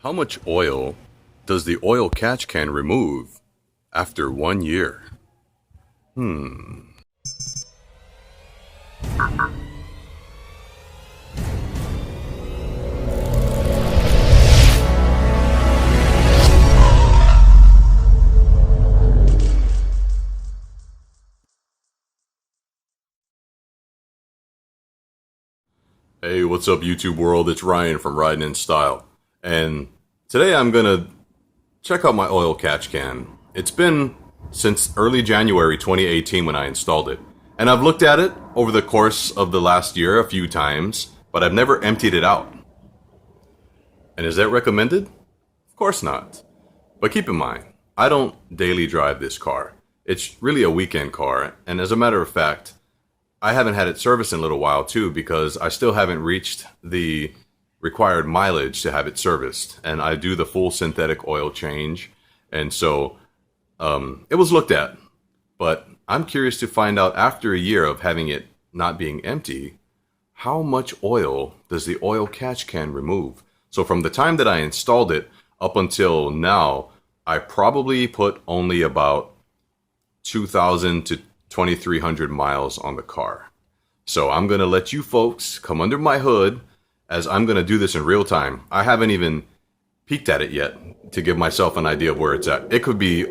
How much oil does the oil catch can remove after 1 year? Hey, what's up, YouTube world? It's Ryan from Riding in Style. And today I'm going to check out my oil catch can. It's been since early January 2018 when I installed it. And I've looked at it over the course of the last year a few times, but I've never emptied it out. And is that recommended? Of course not. But keep in mind, I don't daily drive this car. It's really a weekend car, and as a matter of fact, I haven't had it serviced in a little while too because I still haven't reached the required mileage to have it serviced. And I do the full synthetic oil change. And so it was looked at. But I'm curious to find out after a year of having it not being empty, how much oil does the oil catch can remove? So from the time that I installed it up until now, I probably put only about 2,000 to 2,300 miles on the car. So I'm going to let you folks come under my hood as I'm going to do this in real time. I haven't even peeked at it yet to give myself an idea of where it's at. It could be,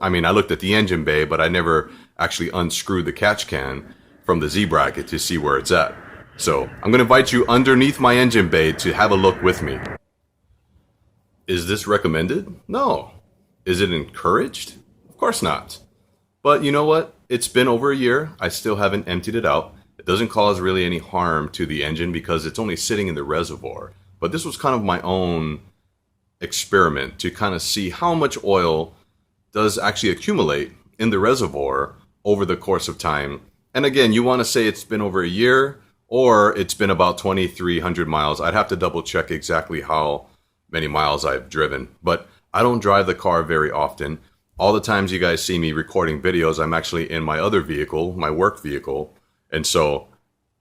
I looked at the engine bay, but I never actually unscrewed the catch can from the Z bracket to see where it's at. So I'm going to invite you underneath my engine bay to have a look with me. Is this recommended? No. Is it encouraged? Of course not. But you know what? It's been over a year. I still haven't emptied it out. It doesn't cause really any harm to the engine because it's only sitting in the reservoir. But this was kind of my own experiment to kind of see how much oil does actually accumulate in the reservoir over the course of time. And again, you want to say it's been over a year or it's been about 2,300 miles. I'd have to double check exactly how many miles I've driven. But I don't drive the car very often. All the times you guys see me recording videos, I'm actually in my other vehicle, my work vehicle. And so,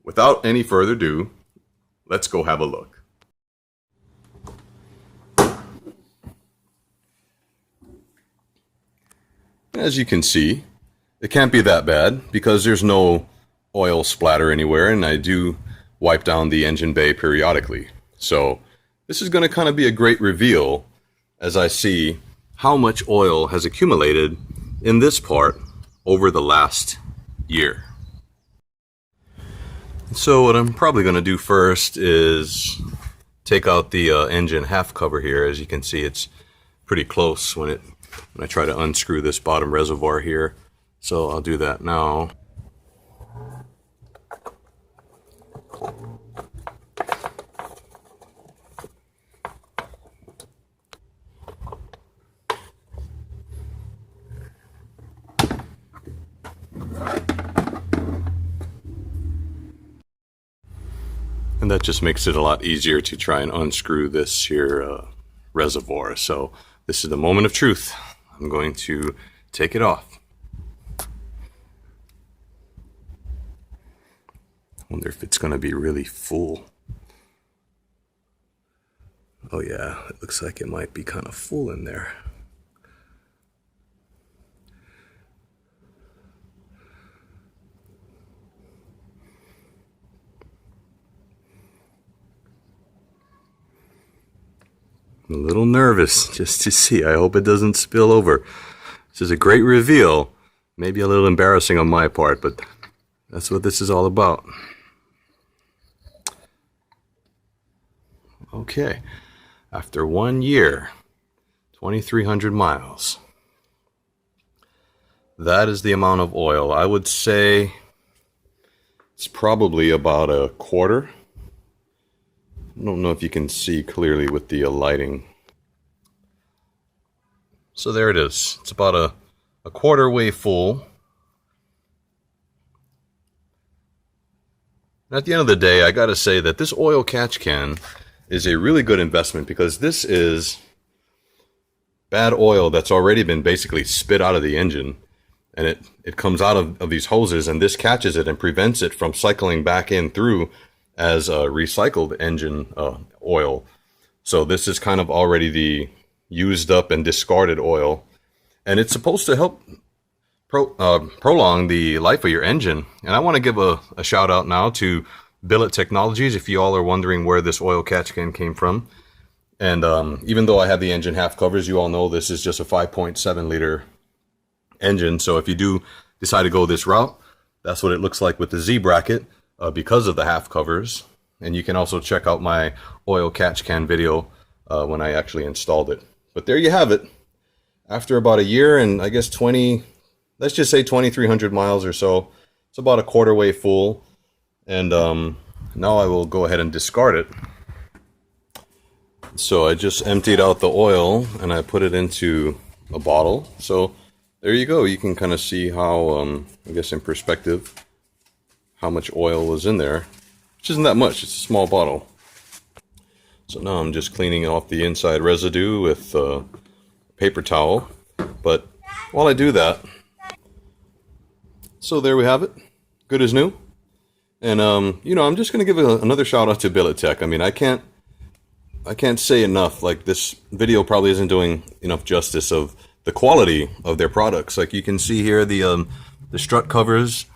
without any further ado, let's go have a look. As you can see, it can't be that bad because there's no oil splatter anywhere, and I do wipe down the engine bay periodically. So, this is going to kind of be a great reveal as I see how much oil has accumulated in this part over the last year. So what I'm probably going to do first is take out the engine half cover here. As you can see, it's pretty close when I try to unscrew this bottom reservoir here. So I'll do that now. And that just makes it a lot easier to try and unscrew this here reservoir. So this is the moment of truth. I'm going to take it off. Wonder if it's going to be really full. Oh yeah, it looks like it might be kind of full in there. I'm a little nervous just to see. I hope it doesn't spill over. This is a great reveal. Maybe a little embarrassing on my part, but that's what this is all about. Okay, after 1 year, 2,300 miles. That is the amount of oil. I would say it's probably about a quarter. I don't know if you can see clearly with the lighting. So there it is. It's about a quarter way full. And at the end of the day, I gotta say that this oil catch can is a really good investment because this is bad oil that's already been basically spit out of the engine. And it comes out of these hoses, and this catches it and prevents it from cycling back in through as a recycled engine oil. So this is kind of already the used up and discarded oil, and it's supposed to help prolong the life of your engine. And I want to give a shout out now to Billet Technologies, if you all are wondering where this oil catch can came from. And even though I have the engine half covers, you all know this is just a 5.7 liter engine. So if you do decide to go this route, that's what it looks like with the Z bracket because of the half covers. And you can also check out my oil catch can video when I actually installed it. But there you have it. After about a year and I guess let's just say 2,300 miles or so, it's about a quarter way full. And now I will go ahead and discard it. So I just emptied out the oil and I put it into a bottle. So there you go. You can kind of see how, I guess in perspective, how much oil was in there, which isn't that much. It's a small bottle. So now I'm just cleaning off the inside residue with a paper towel. But while I do that, so there we have it. Good as new. And, I'm just going to give another shout out to Billet Tech. I mean, I can't say enough. Like, this video probably isn't doing enough justice of the quality of their products. Like you can see here, the strut covers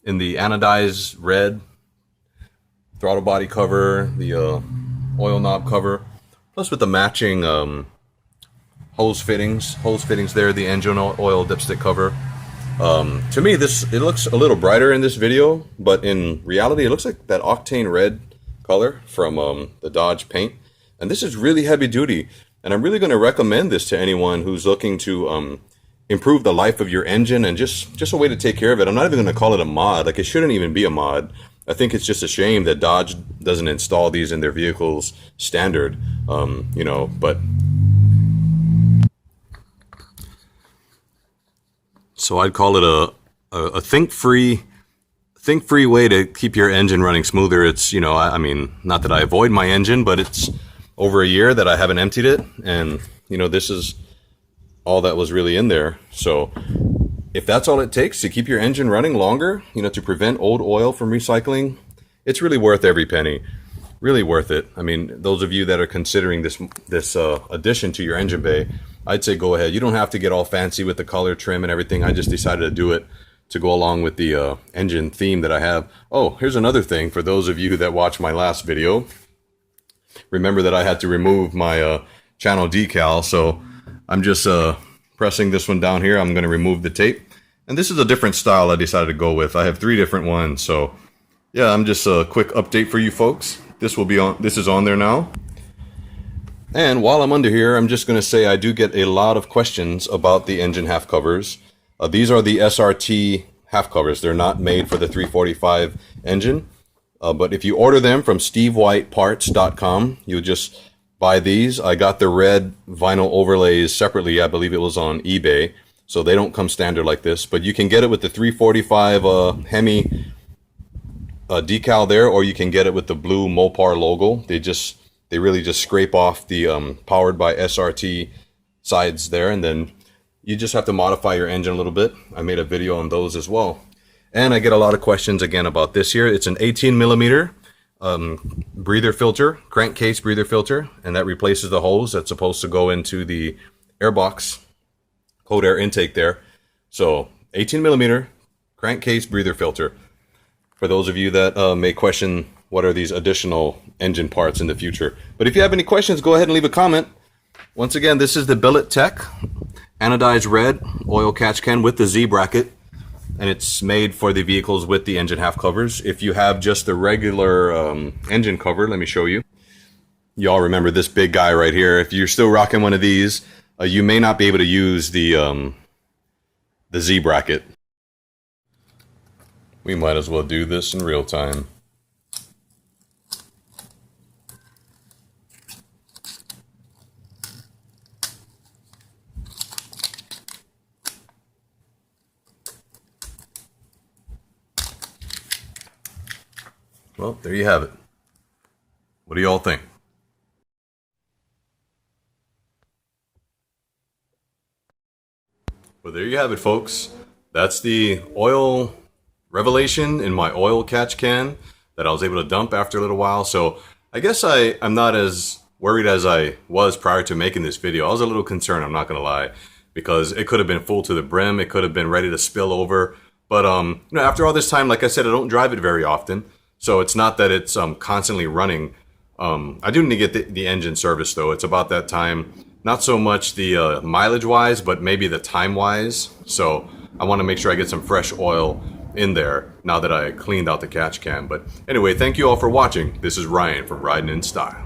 in the anodized red, throttle body cover, the oil knob cover, plus with the matching hose fittings there, the engine oil dipstick cover. To me, it looks a little brighter in this video, but in reality, it looks like that octane red color from the Dodge paint. And this is really heavy duty. And I'm really going to recommend this to anyone who's looking to improve the life of your engine and just a way to take care of it. I'm not even going to call it a mod. Like, it shouldn't even be a mod. I think it's just a shame that Dodge doesn't install these in their vehicles standard, but... So I'd call it a think-free way to keep your engine running smoother. It's, I mean, not that I avoid my engine, but it's over a year that I haven't emptied it. And, this is all that was really in there. So if that's all it takes to keep your engine running longer, to prevent old oil from recycling, it's really worth every penny. Really worth it. I mean, those of you that are considering this addition to your engine bay, I'd say go ahead. You don't have to get all fancy with the color trim and everything. I just decided to do it to go along with the engine theme that I have. Oh, here's another thing for those of you that watched my last video. Remember that I had to remove my channel decal, so I'm just pressing this one down here. I'm going to remove the tape. And this is a different style I decided to go with. I have 3 different ones, so yeah, I'm just a quick update for you folks. This is on there now. And while I'm under here, I'm just going to say I do get a lot of questions about the engine half covers. These are the SRT half covers. They're not made for the 345 engine. But if you order them from stevewhiteparts.com, you just buy these. I got the red vinyl overlays separately. I believe it was on eBay. So they don't come standard like this. But you can get it with the 345 Hemi decal there, or you can get it with the blue Mopar logo. They really just scrape off the powered by SRT sides there, and then you just have to modify your engine a little bit. I made a video on those as well. And I get a lot of questions again about this here. It's an 18 millimeter breather filter, crankcase breather filter, and that replaces the hose that's supposed to go into the airbox, cold air intake there. So 18 millimeter crankcase breather filter. For those of you that may question what are these additional engine parts in the future. But if you have any questions, go ahead and leave a comment. Once again, this is the Billet Tech anodized red oil catch can with the Z bracket, and it's made for the vehicles with the engine half covers. If you have just the regular engine cover, let me show you. You all remember this big guy right here. If you're still rocking one of these, you may not be able to use the Z bracket. We might as well do this in real time. Well, there you have it. What do y'all think? Well, there you have it, folks. That's the oil revelation in my oil catch can that I was able to dump after a little while. So I guess I'm not as worried as I was prior to making this video, I was a little concerned, I'm not gonna lie, because it could have been full to the brim, it could have been ready to spill over. But you know, after all this time, like I said, I don't drive it very often, so it's not that it's constantly running. I do need to get the engine serviced though. It's about that time. Not so much the mileage wise, but maybe the time wise. So I want to make sure I get some fresh oil in there now that I cleaned out the catch can. But anyway, thank you all for watching. This is Ryan from Riding in Style.